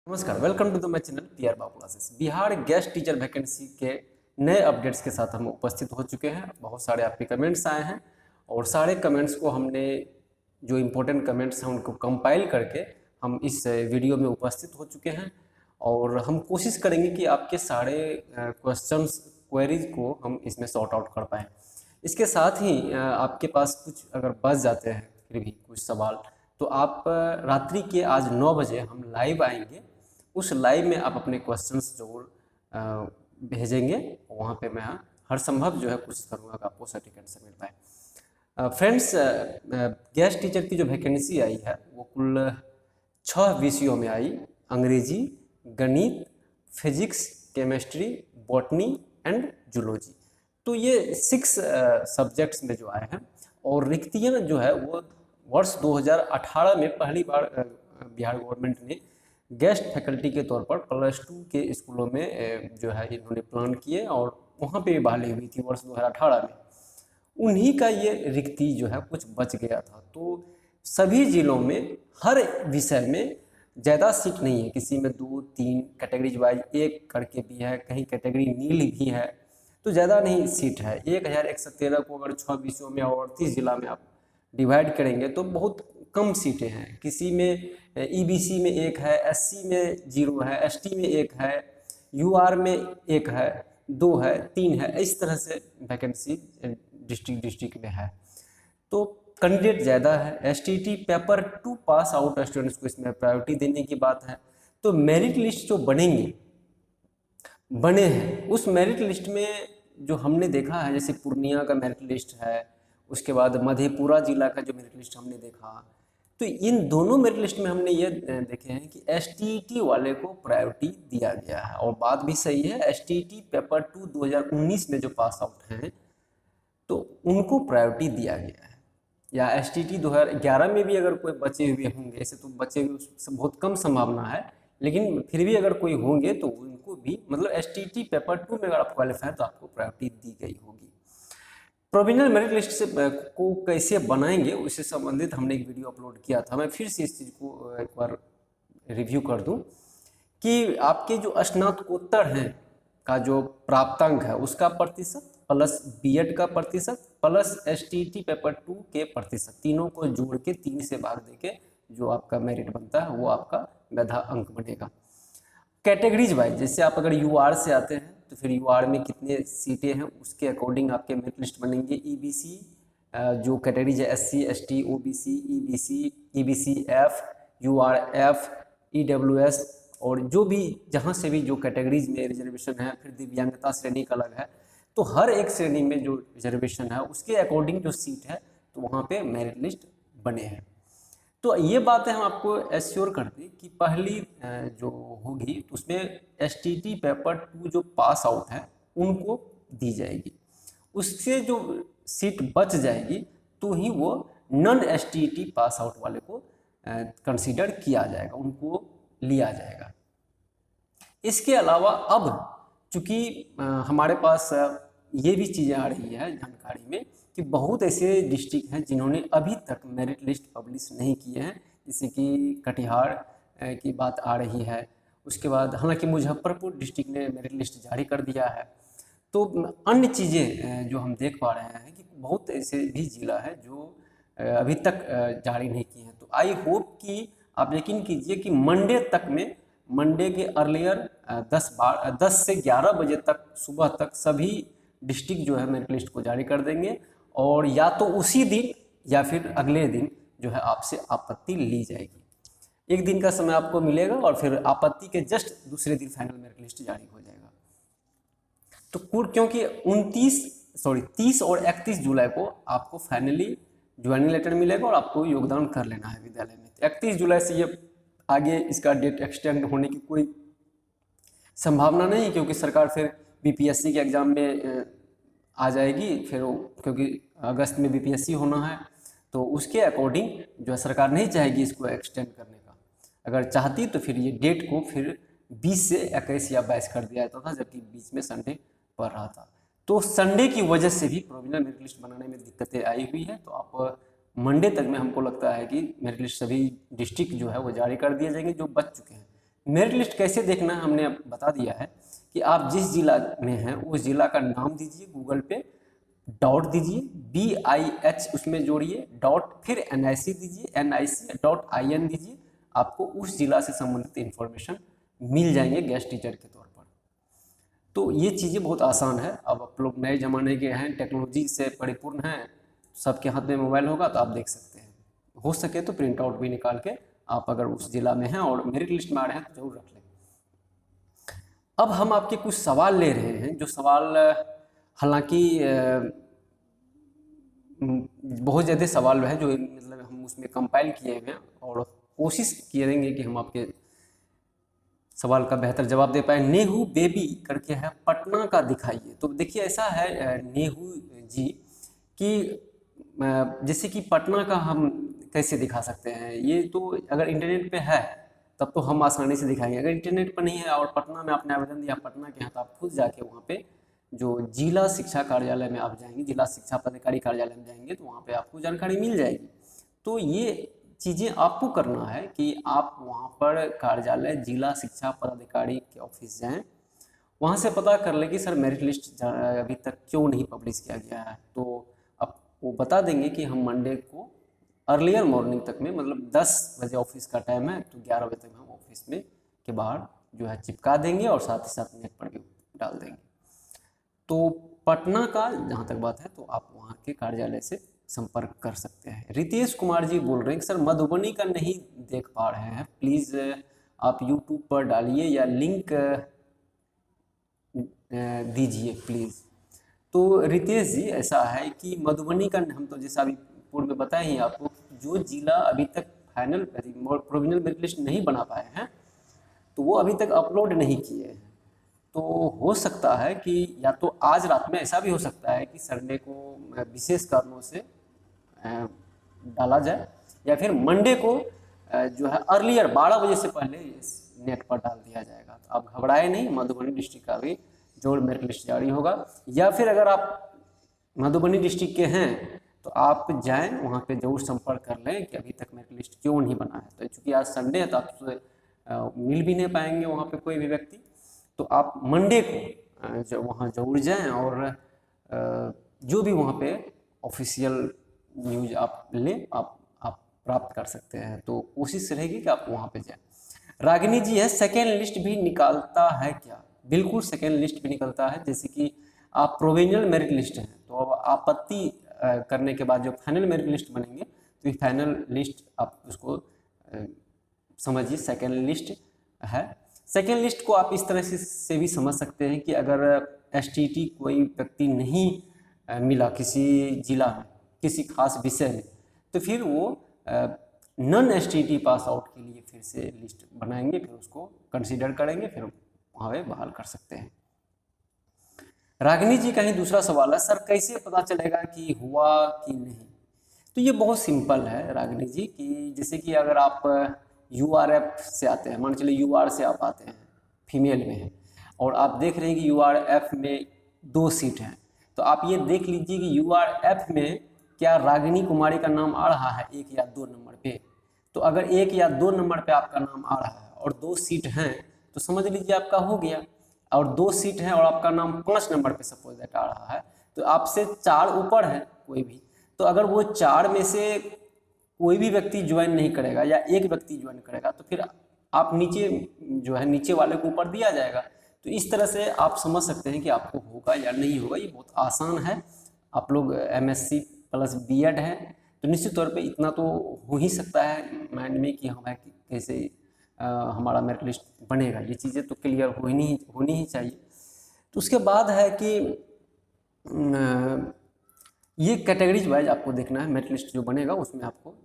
नमस्कार, welcome to the my channel PR Babu classes. Bihar guest teacher vacancy के नए updates के साथ हम उपस्थित हो चुके हैं। बहुत सारे आपके कमेंट्स आए हैं और सारे कमेंट्स को हमने जो इम्पोर्टेंट कमेंट्स हैं उनको कंपाइल करके हम इस वीडियो में उपस्थित हो चुके हैं और हम कोशिश करेंगे कि आपके सारे क्वेश्चंस क्वेरीज को हम इसमें सॉर्ट आउट कर पाएँ। इसके साथ ही आपके पास कुछ अगर बच जाते हैं फिर भी कुछ सवाल, तो आप रात्रि के आज 9 बजे हम लाइव आएंगे। उस लाइव में आप अपने क्वेश्चंस जरूर भेजेंगे, वहाँ पे मैं हर संभव जो है कोशिश करूँगा कि आपको सटीक आंसर मिल पाए। फ्रेंड्स, गेस्ट टीचर की जो वैकेंसी आई है वो कुल 6 विषयों में आई। अंग्रेजी, गणित, physics, chemistry, botany and zoology. तो ये 6 सब्जेक्ट्स में जो आए हैं और रिक्तियाँ जो है वो वर्ष 2018 में पहली बार बिहार गवर्नमेंट ने गेस्ट फैकल्टी के तौर पर +2 के स्कूलों में जो है इन्होंने प्लान किए और वहाँ पे बहाली हुई थी वर्ष 2018 में। उन्हीं का ये रिक्ति जो है कुछ बच गया था। तो सभी जिलों में हर विषय में ज़्यादा सीट नहीं है, किसी में 2-3 कैटेगरीज वाइज एक करके भी है, कहीं कैटेगरी नील भी है, तो ज़्यादा नहीं सीट है। 1113 को अगर 6 विषयों में और 38 जिला में आप डिवाइड करेंगे तो बहुत कम सीटें हैं। किसी में ईबीसी में 1 है, एससी में 0 है, एसटी में 1 है, यूआर में 1 है, 2 है, 3 है, इस तरह से वैकेंसी डिस्ट्रिक्ट में है। तो कैंडिडेट ज़्यादा है। STT paper 2 pass out students को इसमें प्रायोरिटी देने की बात है। तो मेरिट लिस्ट जो बने हैं उस मेरिट लिस्ट में जो हमने देखा है, जैसे पूर्णिया का मेरिट लिस्ट है, उसके बाद मधेपुरा जिला का जो मेरिट लिस्ट हमने देखा, तो इन दोनों मेरिट लिस्ट में हमने ये देखे हैं कि एसटीटी वाले को प्रायोरिटी दिया गया है। और बात भी सही है, एसटीटी पेपर 2 2019 में जो पास आउट हैं तो उनको प्रायोरिटी दिया गया है। या एसटीटी 2011 में भी अगर कोई बचे हुए होंगे, ऐसे तो बचे हुए उससे बहुत कम संभावना है, लेकिन फिर भी अगर कोई होंगे तो उनको भी, मतलब एसटीटी पेपर 2 में अगर आप क्वालिफाई तो आपको प्रायोरिटी दी गई होगी। प्रोविजनल मेरिट लिस्ट से को कैसे बनाएंगे उससे संबंधित हमने एक वीडियो अपलोड किया था। मैं फिर से इस चीज़ को एक बार रिव्यू कर दूं कि आपके जो स्नातकोत्तर हैं का जो प्राप्तांक है उसका प्रतिशत प्लस बीएड का प्रतिशत प्लस एसटीटी पेपर 2 के प्रतिशत, तीनों को जोड़ के 3 से भाग देके जो आपका मेरिट बनता है वो आपका मेधा अंक बनेगा। कैटेगरीज वाइज, जैसे आप अगर यूआर से आते हैं तो फिर यूआर में कितने सीटें हैं उसके अकॉर्डिंग आपके मेरिट लिस्ट बनेंगे। ईबीसी जो कैटेगरीज है, SC, ST, OBC, EBC F, UR F, EWS, और जो भी जहाँ से भी जो कैटेगरीज में रिजर्वेशन है, फिर दिव्यांगता श्रेणी का अलग है। तो हर एक श्रेणी में जो रिजर्वेशन है उसके अकॉर्डिंग जो सीट है तो वहाँ पे मेरिट लिस्ट बने हैं। तो ये बातें हम आपको एश्योर कर दें कि पहली जो होगी तो उसमें एसटीटी पेपर 2 जो पास आउट है उनको दी जाएगी। उससे जो सीट बच जाएगी तो ही वो नॉन एसटीटी पास आउट वाले को कंसीडर किया जाएगा, उनको लिया जाएगा। इसके अलावा अब चूँकि हमारे पास ये भी चीज़ें आ रही है जानकारी में कि बहुत ऐसे डिस्ट्रिक्ट हैं जिन्होंने अभी तक मेरिट लिस्ट पब्लिश नहीं किए हैं, जैसे कि कटिहार की बात आ रही है। उसके बाद हालांकि मुजफ्फरपुर डिस्ट्रिक्ट ने मेरिट लिस्ट जारी कर दिया है। तो अन्य चीज़ें जो हम देख पा रहे हैं कि बहुत ऐसे भी जिला है जो अभी तक जारी नहीं किए हैं। तो आई होप कि आप यकीन कीजिए कि मंडे के अर्लियर 10 से 11 बजे तक सुबह तक सभी डिस्ट्रिक्ट जो है मेरिट लिस्ट को जारी कर देंगे और या तो उसी दिन या फिर अगले दिन जो है आपसे आपत्ति ली जाएगी। एक दिन का समय आपको मिलेगा और फिर आपत्ति के जस्ट दूसरे दिन फाइनल मेरिट लिस्ट जारी हो जाएगा। तो क्योंकि 30 और 31 जुलाई को आपको फाइनली ज्वाइनिंग लेटर मिलेगा और आपको योगदान कर लेना है विद्यालय में। 31 जुलाई से ये आगे इसका डेट एक्सटेंड होने की कोई संभावना नहीं, क्योंकि सरकार फिर बीपीएससी के एग्ज़ाम में आ जाएगी, फिर क्योंकि अगस्त में बीपीएससी होना है तो उसके अकॉर्डिंग जो है सरकार नहीं चाहेगी इसको एक्सटेंड करने का। अगर चाहती तो फिर ये डेट को फिर 20 से 21 या 22 कर दिया जाता था, जबकि बीच में संडे पड़ रहा था। तो संडे की वजह से भी प्रोविजनल मेरिट लिस्ट बनाने में दिक्कतें आई हुई है। तो आप मंडे तक में हमको लगता है कि मेरिट लिस्ट सभी डिस्ट्रिक्ट जो है वो जारी कर दिए जाएंगे जो बच चुके हैं। मेरिट लिस्ट कैसे देखना है हमने अब बता दिया है कि आप जिस जिला में हैं उस जिला का नाम दीजिए, गूगल पे डॉट दीजिए, BIH उसमें जोड़िए, डॉट फिर NIC दीजिए, NIC.IN दीजिए, आपको उस जिला से संबंधित इन्फॉर्मेशन मिल जाएंगे गेस्ट टीचर के तौर पर। तो ये चीज़ें बहुत आसान है। अब आप लोग नए ज़माने के हैं, टेक्नोलॉजी से परिपूर्ण हैं, सबके हाथ में मोबाइल होगा तो आप देख सकते हैं। हो सके तो प्रिंट आउट भी निकाल के आप अगर उस जिला में हैं और मेरिट लिस्ट में आ रहे हैं तो जरूर रख लें। अब हम आपके कुछ सवाल ले रहे हैं, जो सवाल हालांकि बहुत ज़्यादा सवाल है जो मतलब हम उसमें कंपाइल किए हुए हैं और कोशिश करेंगे कि हम आपके सवाल का बेहतर जवाब दे पाए। नेहू बेबी करके है, पटना का दिखाइए। तो देखिए ऐसा है नेहू जी कि जैसे कि पटना का हम कैसे दिखा सकते हैं, ये तो अगर इंटरनेट पे है तब तो हम आसानी से दिखाएंगे। अगर इंटरनेट पर नहीं है और पटना में आपने आवेदन दिया पटना के यहाँ, तो आप खुद जाके वहाँ पे जो जिला शिक्षा कार्यालय में आप जाएंगे, जिला शिक्षा पदाधिकारी कार्यालय में जाएंगे, तो वहाँ पे आपको जानकारी मिल जाएगी। तो ये चीज़ें आपको करना है कि आप वहाँ पर कार्यालय जिला शिक्षा पदाधिकारी के ऑफिस जाएं, वहाँ से पता कर लें कि सर मेरिट लिस्ट अभी तक क्यों नहीं पब्लिश किया गया है। तो अब वो बता देंगे कि हम मंडे को अर्लियर मॉर्निंग तक में, मतलब 10 बजे ऑफिस का टाइम है, तो 11 बजे तक हम ऑफिस में के बाहर जो है चिपका देंगे और साथ ही साथ नेट पर भी डाल देंगे। तो पटना का जहाँ तक बात है तो आप वहाँ के कार्यालय से संपर्क कर सकते हैं। रितेश कुमार जी बोल रहे हैं कि सर मधुबनी का नहीं देख पा रहे हैं, प्लीज़ आप यूट्यूब पर डालिए या लिंक दीजिए प्लीज़। तो रितेश जी ऐसा है कि मधुबनी का हम तो जैसा अभी पूर्व में बताए ही आपको, जो जिला अभी तक फाइनल प्रोविजनल मेरिट लिस्ट नहीं बना पाए हैं तो वो अभी तक अपलोड नहीं किए हैं। तो हो सकता है कि या तो आज रात में ऐसा भी हो सकता है कि संडे को विशेष कारणों से डाला जाए, या फिर मंडे को जो है अर्लियर 12 बजे से पहले नेट पर डाल दिया जाएगा। तो आप घबराए नहीं, मधुबनी डिस्ट्रिक्ट का भी जो मेरिट लिस्ट जारी होगा। या फिर अगर आप मधुबनी डिस्ट्रिक्ट के हैं तो आप जाएं, वहाँ पे जरूर संपर्क कर लें कि अभी तक मेरिट लिस्ट क्यों नहीं बना है। तो चूँकि आज संडे है तो आप मिल भी नहीं पाएंगे वहाँ पे कोई भी व्यक्ति, तो आप मंडे को जो वहाँ जरूर जाएं और जो भी वहाँ पे ऑफिशियल न्यूज़ आप लें, आप प्राप्त कर सकते हैं। तो कोशिश रहेगी कि आप वहाँ पे जाएं। रागिनी जी है, सेकेंड लिस्ट भी निकालता है क्या? बिल्कुल सेकेंड लिस्ट भी निकलता है। जैसे कि आप प्रोविजनल मेरिट लिस्ट हैं तो अब आपत्ति करने के बाद जो फाइनल मेरिट लिस्ट बनेंगे तो ये फाइनल लिस्ट आप उसको समझिए सेकेंड लिस्ट है। सेकेंड लिस्ट को आप इस तरह से भी समझ सकते हैं कि अगर STT कोई व्यक्ति नहीं मिला किसी जिला में किसी खास विषय में, तो फिर वो नॉन STT पास आउट के लिए फिर से लिस्ट बनाएंगे, फिर उसको कंसीडर करेंगे, फिर वहाँ पे बहाल कर सकते हैं। रागिनी जी का ही दूसरा सवाल है, सर कैसे पता चलेगा कि हुआ कि नहीं? तो ये बहुत सिंपल है रागिनी जी, कि जैसे कि अगर आप URF से आते हैं, मान चलिए UR से आप आते हैं, फीमेल में है, और आप देख रहे हैं कि URF में 2 सीट हैं, तो आप ये देख लीजिए कि URF में क्या रागिनी कुमारी का नाम आ रहा है 1 या 2 नंबर पे। तो अगर 1 या 2 नंबर पे आपका नाम आ रहा है और 2 सीट हैं तो समझ लीजिए आपका हो गया। और 2 सीट हैं और आपका नाम 5 नंबर पे सपोज दैट आ रहा है, तो आपसे 4 ऊपर है कोई भी, तो अगर वो 4 में से कोई भी व्यक्ति ज्वाइन नहीं करेगा या एक व्यक्ति ज्वाइन करेगा तो फिर आप नीचे जो है नीचे वाले को ऊपर दिया जाएगा। तो इस तरह से आप समझ सकते हैं कि आपको होगा या नहीं होगा। ये बहुत आसान है। आप लोग MSc प्लस B.Ed है तो निश्चित तौर पे इतना तो हो ही सकता है माइंड में कि हमें कैसे हमारा मेरिट लिस्ट बनेगा। ये चीज़ें तो क्लियर होनी ही चाहिए। तो उसके बाद है कि ये कैटेगरीज वाइज आपको देखना है, मेरिट लिस्ट जो बनेगा उसमें आपको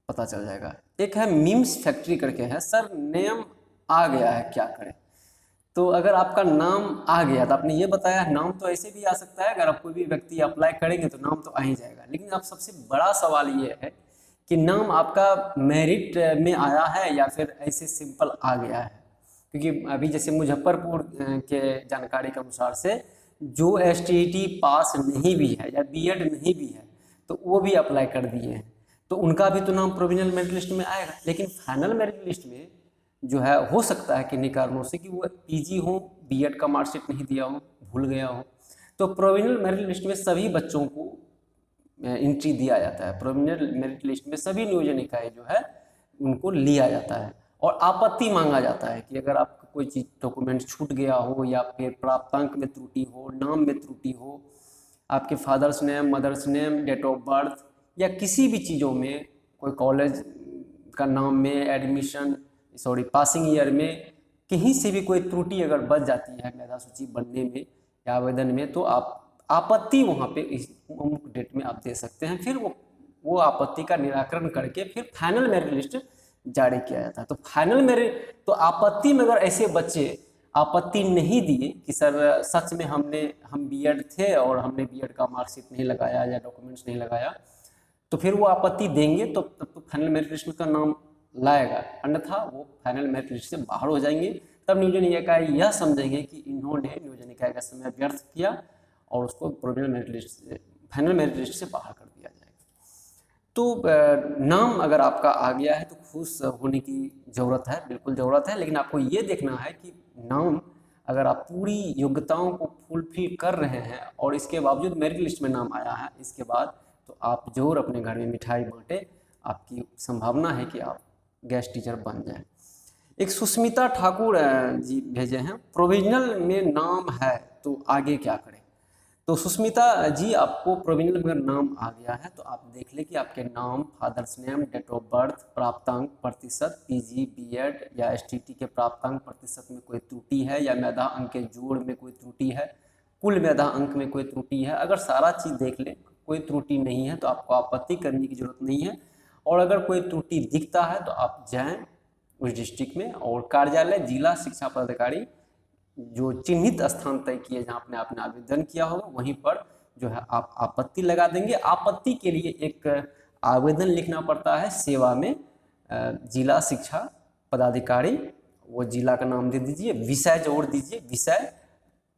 पता चल जाएगा। एक है मीम्स फैक्ट्री करके है, सर नेम आ गया है क्या करें? तो अगर आपका नाम आ गया तो आपने ये बताया, नाम तो ऐसे भी आ सकता है, अगर आप कोई भी व्यक्ति अप्लाई करेंगे तो नाम तो आ ही जाएगा। लेकिन अब सबसे बड़ा सवाल ये है कि नाम आपका मेरिट में आया है या फिर ऐसे सिंपल आ गया है। क्योंकि अभी जैसे मुजफ्फरपुर के जानकारी के अनुसार से जो STT पास नहीं भी है या B.Ed नहीं भी है तो वो भी अप्लाई कर दिए हैं, तो उनका भी तो नाम प्रोविजनल मेरिट लिस्ट में आएगा। लेकिन फाइनल मेरिट लिस्ट में जो है हो सकता है किन्हीं कारणों से कि वो पीजी हो, बीएड का मार्कशीट नहीं दिया हो, भूल गया हो, तो प्रोविजनल मेरिट लिस्ट में सभी बच्चों को एंट्री दिया जाता है। प्रोविजनल मेरिट लिस्ट में सभी नियोजन निकाय जो है उनको लिया जाता है और आपत्ति मांगा जाता है कि अगर आपका कोई चीज़ डॉक्यूमेंट छूट गया हो या फिर प्राप्तांक में त्रुटि हो, नाम में त्रुटि हो, आपके father's name, mother's name, date of birth या किसी भी चीज़ों में, कोई कॉलेज का नाम में, एडमिशन पासिंग ईयर में कहीं से भी कोई त्रुटि अगर बच जाती है मेधा सूची बनने में या आवेदन में, तो आप आपत्ति वहाँ पे इस अमुक डेट में आप दे सकते हैं। फिर वो आपत्ति का निराकरण करके फिर फाइनल मेरिट लिस्ट जारी किया जाता है। तो फाइनल मेरिट, तो आपत्ति में अगर ऐसे बच्चे आपत्ति नहीं दिए कि सर सच में हम बीएड थे और हमने बीएड का मार्कशीट नहीं लगाया या डॉक्यूमेंट्स नहीं लगाया, तो फिर वो आपत्ति देंगे तो तब तो फाइनल मेरिट लिस्ट में का नाम लाएगा, अन्यथा वो फाइनल मेरिट लिस्ट से बाहर हो जाएंगे। तब नियोजन निकाय यह समझेंगे कि इन्होंने नियोजन निकाय का समय व्यर्थ किया और उसको प्रोविजनल मेरिट लिस्ट से, फाइनल मेरिट लिस्ट से बाहर कर दिया जाएगा। तो नाम अगर आपका आ गया है तो खुश होने की ज़रूरत है, बिल्कुल ज़रूरत है, लेकिन आपको ये देखना है कि नाम अगर आप पूरी योग्यताओं को फुलफिल कर रहे हैं और इसके बावजूद मेरिट लिस्ट में नाम आया है, इसके बाद तो आप जरूर अपने घर में मिठाई बांटे, आपकी संभावना है कि आप गेस्ट टीचर बन जाएं। एक सुस्मिता ठाकुर जी भेजे हैं, प्रोविजनल में नाम है तो आगे क्या करें। तो सुस्मिता जी, आपको प्रोविजनल में नाम आ गया है तो आप देख लें कि आपके नाम, father's name, date of birth, प्राप्तांक प्रतिशत, पीजी, बीएड या एसटीटी के प्राप्तांक प्रतिशत में कोई त्रुटि है या मेधा अंक के जोड़ में कोई त्रुटि है, कुल मेधा अंक में कोई त्रुटि है। अगर सारा चीज़ देख लें, कोई त्रुटि नहीं है तो आपको आपत्ति करने की जरूरत नहीं है, और अगर कोई त्रुटि दिखता है तो आप जाएं उस डिस्ट्रिक्ट में और कार्यालय जिला शिक्षा पदाधिकारी जो चिन्हित स्थान तय किए जहाँ अपने आपने आवेदन किया होगा वहीं पर जो है आप आपत्ति लगा देंगे। आपत्ति के लिए एक आवेदन लिखना पड़ता है सेवा में, जिला शिक्षा पदाधिकारी, वो जिला का नाम दे दीजिए, विषय जोड़ दीजिए, विषय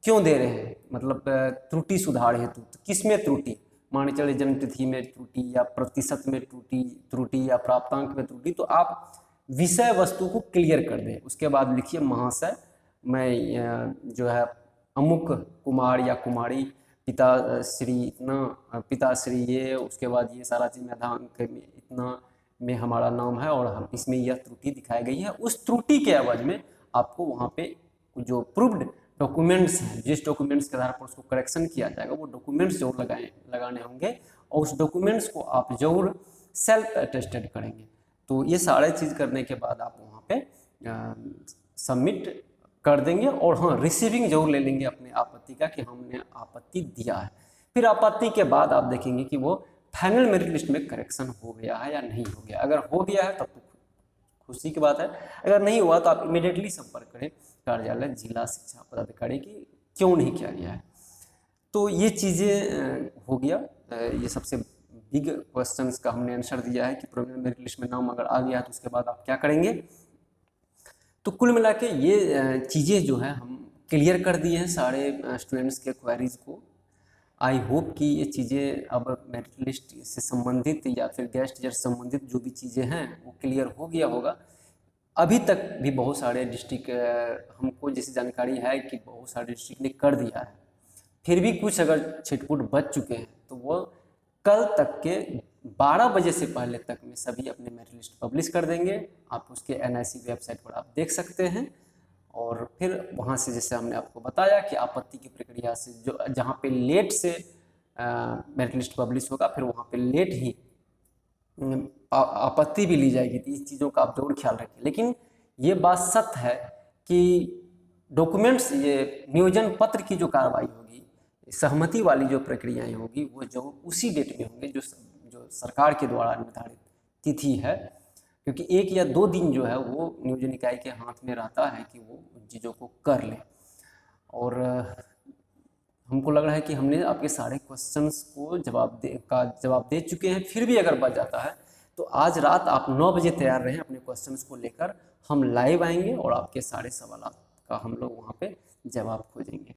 क्यों दे रहे हैं, मतलब त्रुटि सुधार हेतु, तो किस में त्रुटि, मान के चलिए जन्म तिथि में त्रुटि या प्रतिशत में त्रुटि या प्राप्तांक में त्रुटि, तो आप विषय वस्तु को क्लियर कर दें। उसके बाद लिखिए महाशय, मैं जो है अमुक कुमार या कुमारी, पिताश्री इतना, पिताश्री ये, उसके बाद ये सारा चीज़ मेधा अंक में इतना में हमारा नाम है और हम इसमें यह त्रुटि दिखाई गई है। उस त्रुटि के एवज में आपको वहाँ पे जो प्रूव्ड डॉक्यूमेंट्स हैं, जिस डॉक्यूमेंट्स के आधार पर उसको करेक्शन किया जाएगा वो डॉक्यूमेंट्स जरूर लगाने होंगे और उस डॉक्यूमेंट्स को आप जरूर सेल्फ अटेस्टेड करेंगे। तो ये सारे चीज़ करने के बाद आप वहाँ पे सबमिट कर देंगे और हाँ, रिसीविंग जरूर ले लेंगे अपने आपत्ति का कि हमने आपत्ति दिया है। फिर आपत्ति के बाद आप देखेंगे कि वो फाइनल मेरिट लिस्ट में करेक्शन हो गया है या नहीं हो गया। अगर हो गया है तब तो खुशी की बात है, अगर नहीं हुआ तो आप इमीडिएटली संपर्क करें कार्यालय जिला शिक्षा पदाधिकारी की, क्यों नहीं किया गया है। तो ये चीज़ें हो गया, ये सबसे बिग क्वेश्चंस का हमने आंसर दिया है कि प्रोविजनल मेरिट लिस्ट में नाम अगर आ गया है तो उसके बाद आप क्या करेंगे। तो कुल मिला के ये चीज़ें जो है हम क्लियर कर दिए हैं सारे स्टूडेंट्स के क्वेरीज को। आई होप कि ये चीज़ें अब मेरिट लिस्ट से संबंधित या फिर गेस्ट टीचर से संबंधित जो भी चीज़ें हैं वो क्लियर हो गया होगा। अभी तक भी बहुत सारे डिस्ट्रिक्ट, हमको जैसी जानकारी है कि बहुत सारे डिस्ट्रिक्ट ने कर दिया है, फिर भी कुछ अगर छिटपुट बच चुके हैं तो वो कल तक के 12 बजे से पहले तक में सभी अपने मेरिट लिस्ट पब्लिश कर देंगे। आप उसके एनआईसी वेबसाइट पर आप देख सकते हैं और फिर वहाँ से जैसे हमने आपको बताया कि आपत्ति की प्रक्रिया से जो जहाँ पे लेट से मेरिट लिस्ट पब्लिश होगा फिर वहाँ पे लेट ही आपत्ति भी ली जाएगी। तो इस चीज़ों का आप जरूर ख्याल रखें। लेकिन ये बात सत्य है कि डॉक्यूमेंट्स, ये नियोजन पत्र की जो कार्रवाई होगी, सहमति वाली जो प्रक्रियाएं होगी वो जो उसी डेट में होंगे जो सरकार के द्वारा निर्धारित तिथि है, क्योंकि 1 या 2 दिन जो है वो नियोजन निकाय के हाथ में रहता है कि वो उन चीज़ों को कर ले। और हमको लग रहा है कि हमने आपके सारे क्वेश्चंस को जवाब दे चुके हैं। फिर भी अगर बच जाता है तो आज रात आप 9 बजे तैयार रहें अपने क्वेश्चंस को लेकर, हम लाइव आएंगे और आपके सारे सवाल का हम लोग वहाँ पे जवाब खोजेंगे।